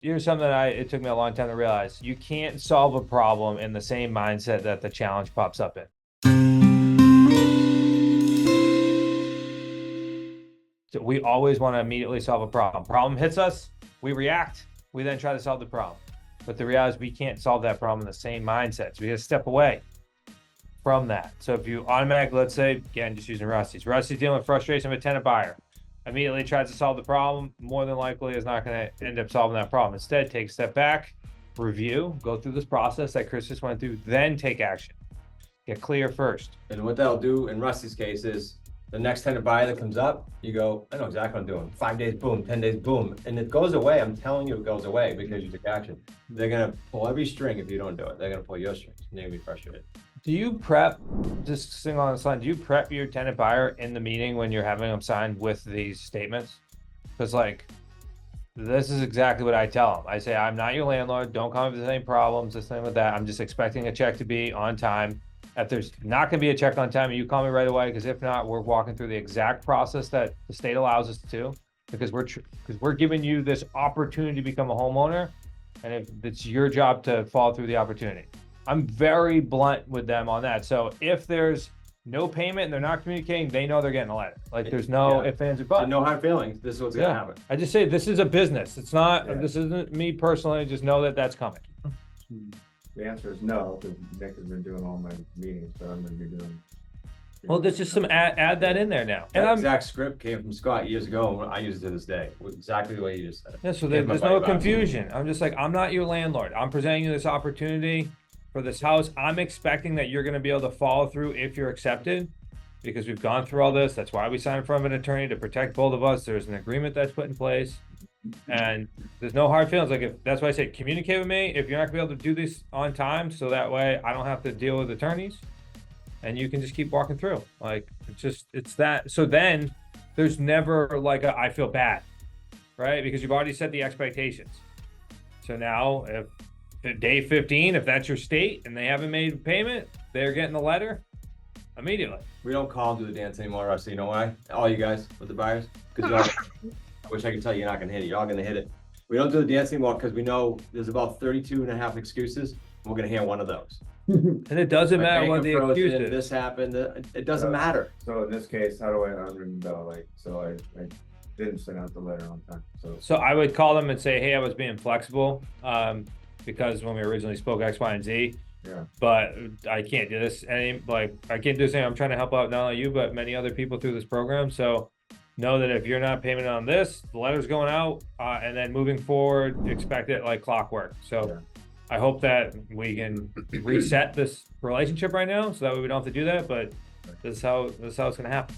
here's something that it took me a long time to realize. You can't solve a problem in the same mindset that the challenge pops up in. So we always want to immediately solve a problem. Problem hits us, we react, we then try to solve the problem. But the reality is we can't solve that problem in the same mindset. So we got to step away from that. So if you automatically, let's say, again, just using Rusty's dealing with frustration with a tenant buyer, immediately tries to solve the problem, more than likely is not going to end up solving that problem. Instead, take a step back, review, go through this process that Chris just went through, then take action. Get clear first. And what that'll do in Rusty's case is the next tenant buyer that comes up, you go, I know exactly what I'm doing. 5 days, boom, 10 days, boom. And it goes away. I'm telling you, it goes away because you took action. They're going to pull every string if you don't do it. They're going to pull your strings and they're going to be frustrated. Do you prep, just single on the line, do you prep your tenant buyer in the meeting when you're having them sign with these statements? Because like, this is exactly what I tell them. I say, I'm not your landlord. Don't come up with the same problems, this thing with that. I'm just expecting a check to be on time. If there's not going to be a check on time, you call me right away. Because if not, we're walking through the exact process that the state allows us to. Because we're giving you this opportunity to become a homeowner, and if it's your job to follow through the opportunity. I'm very blunt with them on that. So if there's no payment and they're not communicating, they know they're getting a letter. Like there's no ifs, ands, or buts. No hard feelings. This is what's gonna happen. I just say this is a business. It's not. This isn't me personally. Just know that that's coming. The answer is no, because Nick has been doing all my meetings, so I'm gonna be doing. Well, there's just some add that in there now. And That exact script came from Scott years ago, and I use it to this day. Exactly the way you just said it. Yeah, so there's no confusion. I'm just like, I'm not your landlord. I'm presenting you this opportunity for this house. I'm expecting that you're going to be able to follow through if you're accepted, because we've gone through all this. That's why we signed in front of an attorney to protect both of us. There's an agreement that's put in place, and there's no hard feelings. Like, if that's why I say communicate with me if you're not gonna be able to do this on time, so that way I don't have to deal with attorneys, and you can just keep walking through. Like, it's that. So then there's never like a I feel bad, right? Because you've already set the expectations. So now if day 15, if that's your state and they haven't made payment, they're getting the letter immediately. We don't call and do the dance anymore, Rusty. You know why? All you guys with the buyers, because I wish I could tell you you're not gonna hit it. You're all gonna hit it. We don't do the dance anymore because we know there's about 32 and a half excuses. We're gonna hear one of those. And it doesn't matter what the excuse is. This happened. It doesn't matter. So in this case, how do I unring the bell? Like, so I didn't send out the letter on time. So I would call them and say, hey, I was being flexible, because when we originally spoke X, Y, and Z. Yeah. But I can't do this I can't do this. I'm trying to help out not only you, but many other people through this program. So know that if you're not paying on this, the letter's going out, and then moving forward, expect it like clockwork. So I hope that we can reset this relationship right now, so that way we don't have to do that. But this is how it's going to happen.